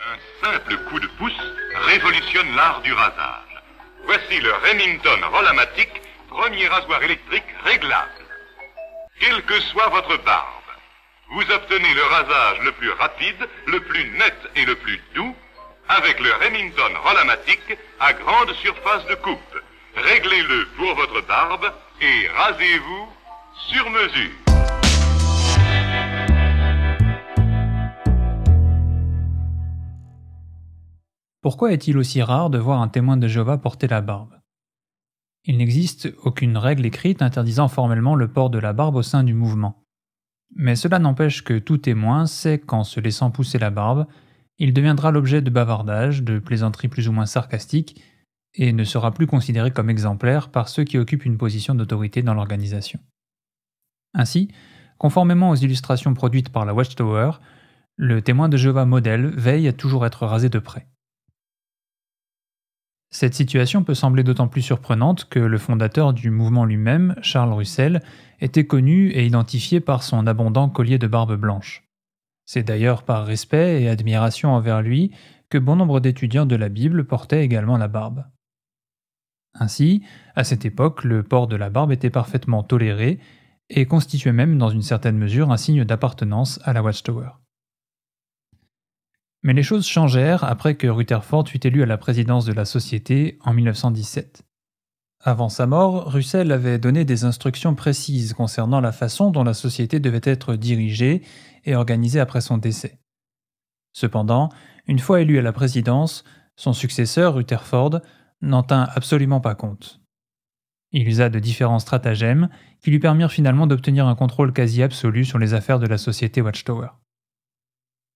Un simple coup de pouce révolutionne l'art du rasage. Voici le Remington Rollamatic, premier rasoir électrique réglable. Quelle que soit votre barbe, vous obtenez le rasage le plus rapide, le plus net et le plus doux avec le Remington Rollamatic à grande surface de coupe. Réglez-le pour votre barbe et rasez-vous sur mesure. Pourquoi est-il aussi rare de voir un témoin de Jéhovah porter la barbe? Il n'existe aucune règle écrite interdisant formellement le port de la barbe au sein du mouvement. Mais cela n'empêche que tout témoin sait qu'en se laissant pousser la barbe, il deviendra l'objet de bavardages, de plaisanteries plus ou moins sarcastiques, et ne sera plus considéré comme exemplaire par ceux qui occupent une position d'autorité dans l'organisation. Ainsi, conformément aux illustrations produites par la Watchtower, le témoin de Jéhovah modèle veille à toujours être rasé de près. Cette situation peut sembler d'autant plus surprenante que le fondateur du mouvement lui-même, Charles Russell, était connu et identifié par son abondant collier de barbe blanche. C'est d'ailleurs par respect et admiration envers lui que bon nombre d'étudiants de la Bible portaient également la barbe. Ainsi, à cette époque, le port de la barbe était parfaitement toléré et constituait même dans une certaine mesure un signe d'appartenance à la Watchtower. Mais les choses changèrent après que Rutherford fut élu à la présidence de la société en 1917. Avant sa mort, Russell avait donné des instructions précises concernant la façon dont la société devait être dirigée et organisée après son décès. Cependant, une fois élu à la présidence, son successeur, Rutherford, n'en tint absolument pas compte. Il usa de différents stratagèmes qui lui permirent finalement d'obtenir un contrôle quasi absolu sur les affaires de la société Watchtower.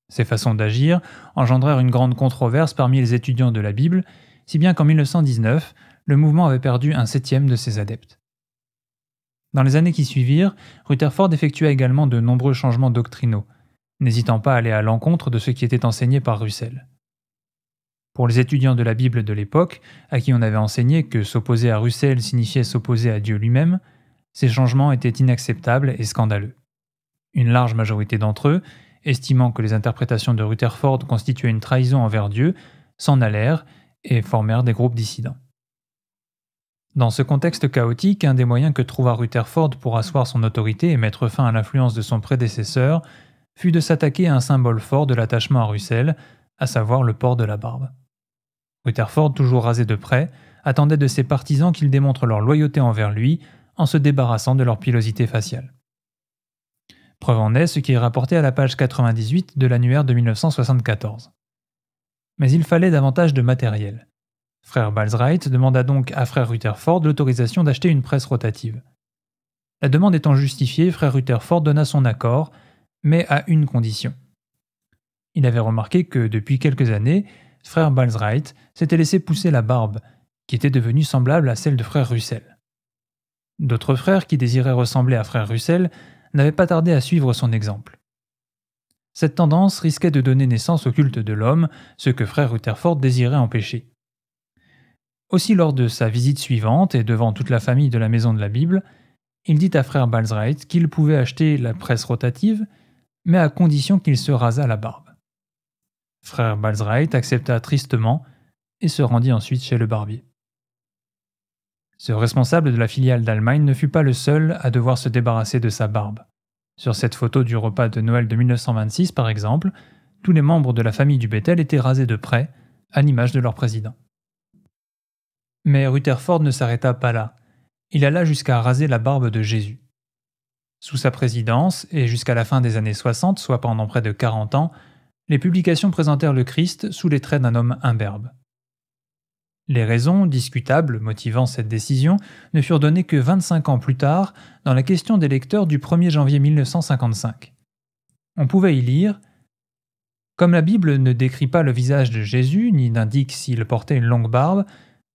Ces façons d'agir engendrèrent une grande controverse parmi les étudiants de la Bible, si bien qu'en 1919, le mouvement avait perdu un septième de ses adeptes. Dans les années qui suivirent, Rutherford effectua également de nombreux changements doctrinaux, n'hésitant pas à aller à l'encontre de ce qui était enseigné par Russell. Pour les étudiants de la Bible de l'époque, à qui on avait enseigné que s'opposer à Russell signifiait s'opposer à Dieu lui-même, ces changements étaient inacceptables et scandaleux. Une large majorité d'entre eux, estimant que les interprétations de Rutherford constituaient une trahison envers Dieu, s'en allèrent et formèrent des groupes dissidents. Dans ce contexte chaotique, un des moyens que trouva Rutherford pour asseoir son autorité et mettre fin à l'influence de son prédécesseur fut de s'attaquer à un symbole fort de l'attachement à Russell, à savoir le port de la barbe. Rutherford, toujours rasé de près, attendait de ses partisans qu'ils démontrent leur loyauté envers lui en se débarrassant de leur pilosité faciale. Preuve en est ce qui est rapporté à la page 98 de l'annuaire de 1974. Mais il fallait davantage de matériel. Frère Balsright demanda donc à Frère Rutherford l'autorisation d'acheter une presse rotative. La demande étant justifiée, Frère Rutherford donna son accord, mais à une condition. Il avait remarqué que, depuis quelques années, Frère Balsright s'était laissé pousser la barbe, qui était devenue semblable à celle de Frère Russell. D'autres frères qui désiraient ressembler à Frère Russell n'avaient pas tardé à suivre son exemple. Cette tendance risquait de donner naissance au culte de l'homme, ce que Frère Rutherford désirait empêcher. Aussi lors de sa visite suivante et devant toute la famille de la Maison de la Bible, il dit à Frère Balsright qu'il pouvait acheter la presse rotative, mais à condition qu'il se rasât la barbe. Frère Balsright accepta tristement et se rendit ensuite chez le barbier. Ce responsable de la filiale d'Allemagne ne fut pas le seul à devoir se débarrasser de sa barbe. Sur cette photo du repas de Noël de 1926, par exemple, tous les membres de la famille du Bethel étaient rasés de près, à l'image de leur président. Mais Rutherford ne s'arrêta pas là. Il alla jusqu'à raser la barbe de Jésus. Sous sa présidence, et jusqu'à la fin des années 60, soit pendant près de 40 ans, les publications présentèrent le Christ sous les traits d'un homme imberbe. Les raisons, discutables, motivant cette décision ne furent données que 25 ans plus tard dans la question des lecteurs du 1er janvier 1955. On pouvait y lire « Comme la Bible ne décrit pas le visage de Jésus ni n'indique s'il portait une longue barbe,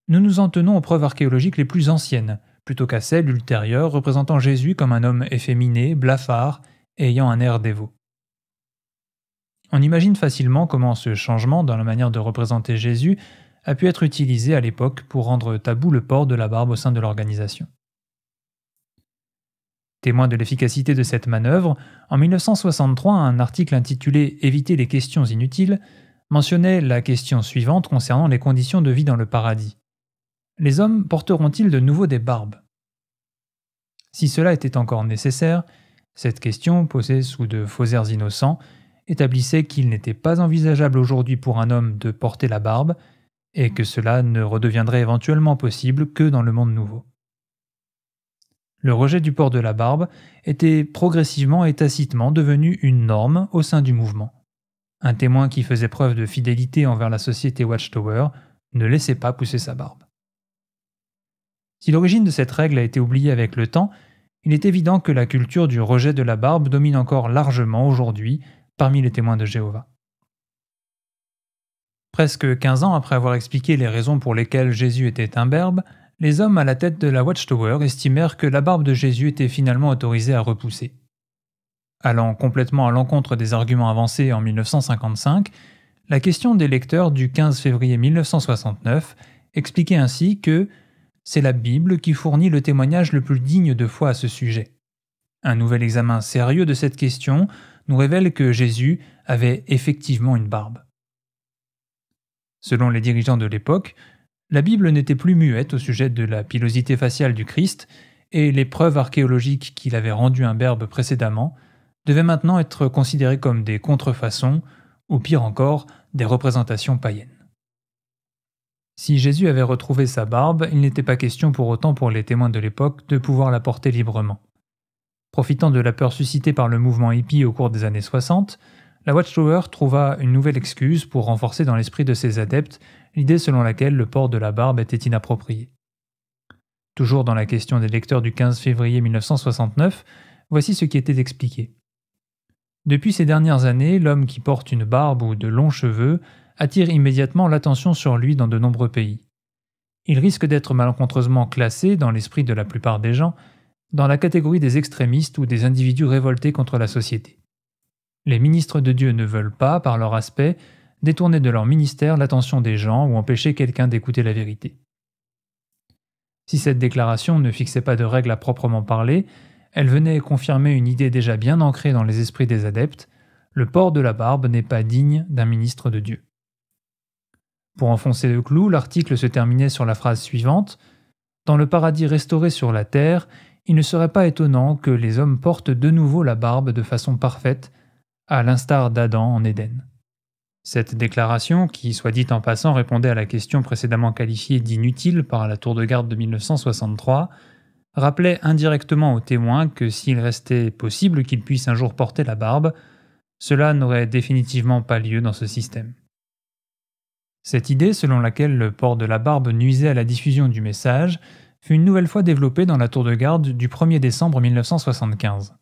nous nous en tenons aux preuves archéologiques les plus anciennes, plutôt qu'à celles ultérieures représentant Jésus comme un homme efféminé, blafard et ayant un air dévot. » On imagine facilement comment ce changement dans la manière de représenter Jésus a pu être utilisé à l'époque pour rendre tabou le port de la barbe au sein de l'organisation. Témoin de l'efficacité de cette manœuvre, en 1963, un article intitulé « Éviter les questions inutiles » mentionnait la question suivante concernant les conditions de vie dans le paradis. Les hommes porteront-ils de nouveau des barbes? Si cela était encore nécessaire, cette question, posée sous de faux airs innocents, établissait qu'il n'était pas envisageable aujourd'hui pour un homme de porter la barbe, et que cela ne redeviendrait éventuellement possible que dans le monde nouveau. Le rejet du port de la barbe était progressivement et tacitement devenu une norme au sein du mouvement. Un témoin qui faisait preuve de fidélité envers la société Watchtower ne laissait pas pousser sa barbe. Si l'origine de cette règle a été oubliée avec le temps, il est évident que la culture du rejet de la barbe domine encore largement aujourd'hui parmi les témoins de Jéhovah. Presque 15 ans après avoir expliqué les raisons pour lesquelles Jésus était imberbe, les hommes à la tête de la Watchtower estimèrent que la barbe de Jésus était finalement autorisée à repousser. Allant complètement à l'encontre des arguments avancés en 1955, la question des lecteurs du 15 février 1969 expliquait ainsi que « c'est la Bible qui fournit le témoignage le plus digne de foi à ce sujet ». Un nouvel examen sérieux de cette question nous révèle que Jésus avait effectivement une barbe. Selon les dirigeants de l'époque, la Bible n'était plus muette au sujet de la pilosité faciale du Christ et les preuves archéologiques qu'il avait rendues imberbe précédemment devaient maintenant être considérées comme des contrefaçons ou pire encore, des représentations païennes. Si Jésus avait retrouvé sa barbe, il n'était pas question pour autant pour les témoins de l'époque de pouvoir la porter librement. Profitant de la peur suscitée par le mouvement hippie au cours des années 60, la Watchtower trouva une nouvelle excuse pour renforcer dans l'esprit de ses adeptes l'idée selon laquelle le port de la barbe était inapproprié. Toujours dans la question des lecteurs du 15 février 1969, voici ce qui était expliqué. Depuis ces dernières années, l'homme qui porte une barbe ou de longs cheveux attire immédiatement l'attention sur lui dans de nombreux pays. Il risque d'être malencontreusement classé, dans l'esprit de la plupart des gens, dans la catégorie des extrémistes ou des individus révoltés contre la société. Les ministres de Dieu ne veulent pas, par leur aspect, détourner de leur ministère l'attention des gens ou empêcher quelqu'un d'écouter la vérité. Si cette déclaration ne fixait pas de règles à proprement parler, elle venait confirmer une idée déjà bien ancrée dans les esprits des adeptes, le port de la barbe n'est pas digne d'un ministre de Dieu. Pour enfoncer le clou, l'article se terminait sur la phrase suivante « Dans le paradis restauré sur la terre, il ne serait pas étonnant que les hommes portent de nouveau la barbe de façon parfaite, à l'instar d'Adam en Éden. » Cette déclaration, qui, soit dit en passant, répondait à la question précédemment qualifiée d'inutile par la tour de garde de 1963, rappelait indirectement aux témoins que s'il restait possible qu'ils puissent un jour porter la barbe, cela n'aurait définitivement pas lieu dans ce système. Cette idée, selon laquelle le port de la barbe nuisait à la diffusion du message, fut une nouvelle fois développée dans la tour de garde du 1er décembre 1975.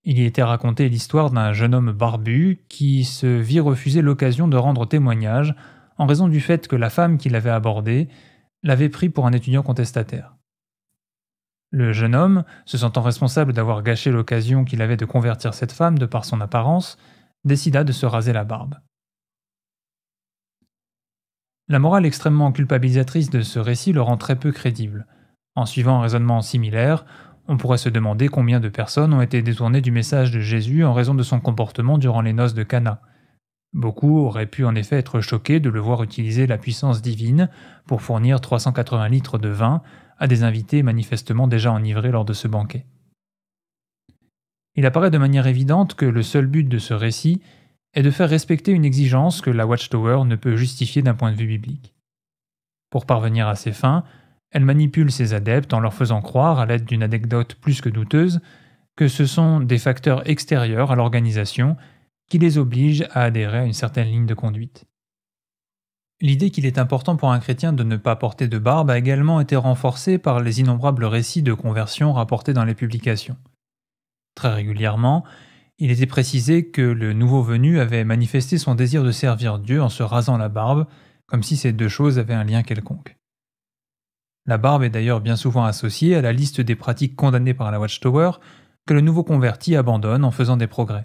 Il y était raconté l'histoire d'un jeune homme barbu qui se vit refuser l'occasion de rendre témoignage en raison du fait que la femme qui l'avait abordé l'avait pris pour un étudiant contestataire. Le jeune homme, se sentant responsable d'avoir gâché l'occasion qu'il avait de convertir cette femme de par son apparence, décida de se raser la barbe. La morale extrêmement culpabilisatrice de ce récit le rend très peu crédible. En suivant un raisonnement similaire, on pourrait se demander combien de personnes ont été détournées du message de Jésus en raison de son comportement durant les noces de Cana. Beaucoup auraient pu en effet être choqués de le voir utiliser la puissance divine pour fournir 380 litres de vin à des invités manifestement déjà enivrés lors de ce banquet. Il apparaît de manière évidente que le seul but de ce récit est de faire respecter une exigence que la Watchtower ne peut justifier d'un point de vue biblique. Pour parvenir à ses fins, elle manipule ses adeptes en leur faisant croire, à l'aide d'une anecdote plus que douteuse, que ce sont des facteurs extérieurs à l'organisation qui les obligent à adhérer à une certaine ligne de conduite. L'idée qu'il est important pour un chrétien de ne pas porter de barbe a également été renforcée par les innombrables récits de conversion rapportés dans les publications. Très régulièrement, il était précisé que le nouveau venu avait manifesté son désir de servir Dieu en se rasant la barbe, comme si ces deux choses avaient un lien quelconque. La barbe est d'ailleurs bien souvent associée à la liste des pratiques condamnées par la Watchtower que le nouveau converti abandonne en faisant des progrès.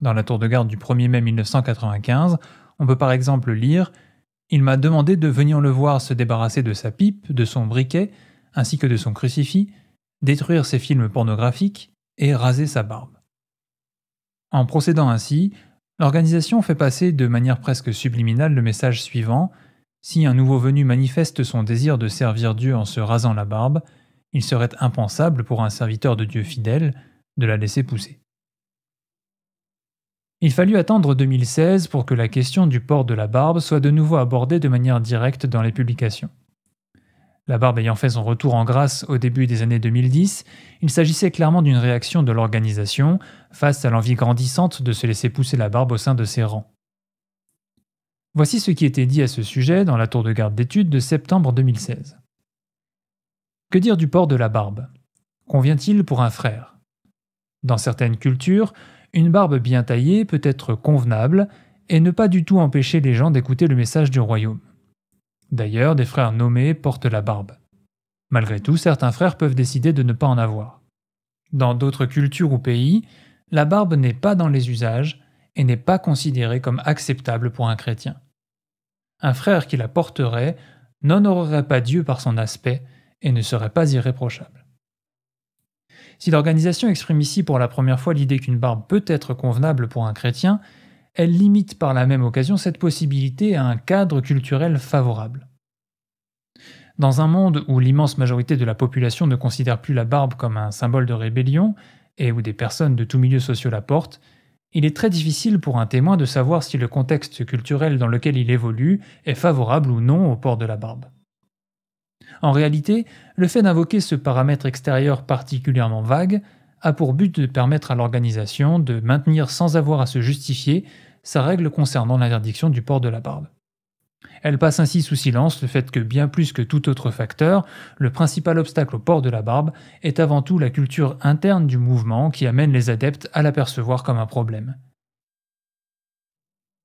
Dans la tour de garde du 1er mai 1995, on peut par exemple lire « Il m'a demandé de venir le voir se débarrasser de sa pipe, de son briquet, ainsi que de son crucifix, détruire ses films pornographiques et raser sa barbe. » En procédant ainsi, L'organisation fait passer de manière presque subliminale le message suivant: si un nouveau venu manifeste son désir de servir Dieu en se rasant la barbe, il serait impensable pour un serviteur de Dieu fidèle de la laisser pousser. Il fallut attendre 2016 pour que la question du port de la barbe soit de nouveau abordée de manière directe dans les publications. La barbe ayant fait son retour en grâce au début des années 2010, il s'agissait clairement d'une réaction de l'organisation face à l'envie grandissante de se laisser pousser la barbe au sein de ses rangs. Voici ce qui était dit à ce sujet dans la tour de garde d'études de septembre 2016. Que dire du port de la barbe? Convient-il pour un frère? Dans certaines cultures, une barbe bien taillée peut être convenable et ne pas du tout empêcher les gens d'écouter le message du royaume. D'ailleurs, des frères nommés portent la barbe. Malgré tout, certains frères peuvent décider de ne pas en avoir. Dans d'autres cultures ou pays, la barbe n'est pas dans les usages et n'est pas considérée comme acceptable pour un chrétien. Un frère qui la porterait n'honorerait pas Dieu par son aspect et ne serait pas irréprochable. Si l'organisation exprime ici pour la première fois l'idée qu'une barbe peut être convenable pour un chrétien, elle limite par la même occasion cette possibilité à un cadre culturel favorable. Dans un monde où l'immense majorité de la population ne considère plus la barbe comme un symbole de rébellion et où des personnes de tous milieux sociaux la portent, il est très difficile pour un témoin de savoir si le contexte culturel dans lequel il évolue est favorable ou non au port de la barbe. En réalité, le fait d'invoquer ce paramètre extérieur particulièrement vague a pour but de permettre à l'organisation de maintenir sans avoir à se justifier sa règle concernant l'interdiction du port de la barbe. Elle passe ainsi sous silence le fait que bien plus que tout autre facteur, le principal obstacle au port de la barbe est avant tout la culture interne du mouvement qui amène les adeptes à l'apercevoir comme un problème.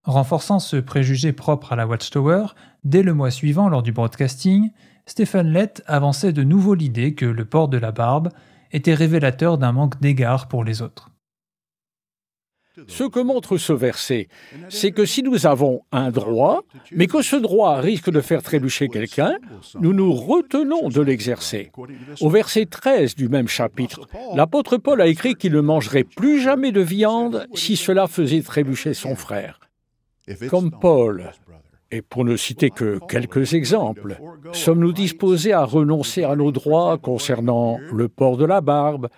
Renforçant ce préjugé propre à la Watchtower, dès le mois suivant lors du broadcasting, Stephen Lett avançait de nouveau l'idée que le port de la barbe était révélateur d'un manque d'égard pour les autres. Ce que montre ce verset, c'est que si nous avons un droit, mais que ce droit risque de faire trébucher quelqu'un, nous nous retenons de l'exercer. Au verset 13 du même chapitre, l'apôtre Paul a écrit qu'il ne mangerait plus jamais de viande si cela faisait trébucher son frère. Comme Paul, et pour ne citer que quelques exemples, sommes-nous disposés à renoncer à nos droits concernant le port de la barbe,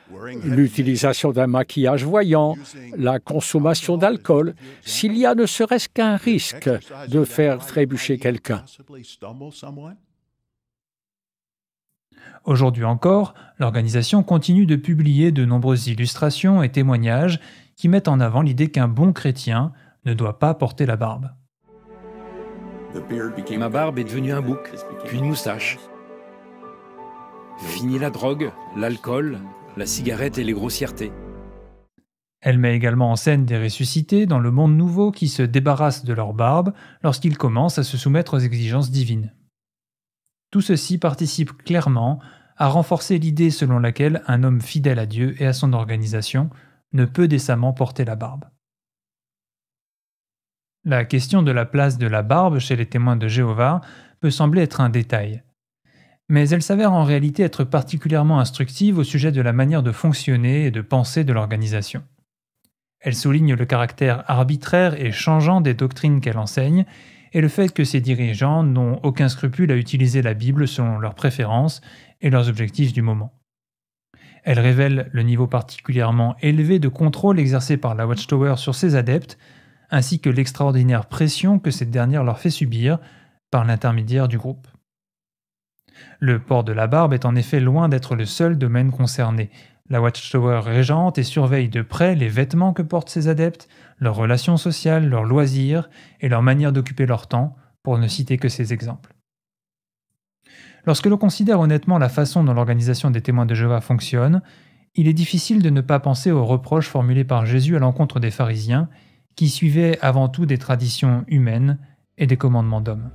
l'utilisation d'un maquillage voyant, la consommation d'alcool, s'il y a ne serait-ce qu'un risque de faire trébucher quelqu'un? Aujourd'hui encore, l'organisation continue de publier de nombreuses illustrations et témoignages qui mettent en avant l'idée qu'un bon chrétien ne doit pas porter la barbe. Ma barbe est devenue un bouc, puis une moustache. Fini la drogue, l'alcool, la cigarette et les grossièretés. Elle met également en scène des ressuscités dans le monde nouveau qui se débarrassent de leur barbe lorsqu'ils commencent à se soumettre aux exigences divines. Tout ceci participe clairement à renforcer l'idée selon laquelle un homme fidèle à Dieu et à son organisation ne peut décemment porter la barbe. La question de la place de la barbe chez les témoins de Jéhovah peut sembler être un détail, mais elle s'avère en réalité être particulièrement instructive au sujet de la manière de fonctionner et de penser de l'organisation. Elle souligne le caractère arbitraire et changeant des doctrines qu'elle enseigne et le fait que ses dirigeants n'ont aucun scrupule à utiliser la Bible selon leurs préférences et leurs objectifs du moment. Elle révèle le niveau particulièrement élevé de contrôle exercé par la Watchtower sur ses adeptes, ainsi que l'extraordinaire pression que cette dernière leur fait subir par l'intermédiaire du groupe. Le port de la barbe est en effet loin d'être le seul domaine concerné. La Watchtower régente et surveille de près les vêtements que portent ses adeptes, leurs relations sociales, leurs loisirs et leur manière d'occuper leur temps, pour ne citer que ces exemples. Lorsque l'on considère honnêtement la façon dont l'organisation des témoins de Jéhovah fonctionne, il est difficile de ne pas penser aux reproches formulés par Jésus à l'encontre des pharisiens, qui suivaient avant tout des traditions humaines et des commandements d'hommes.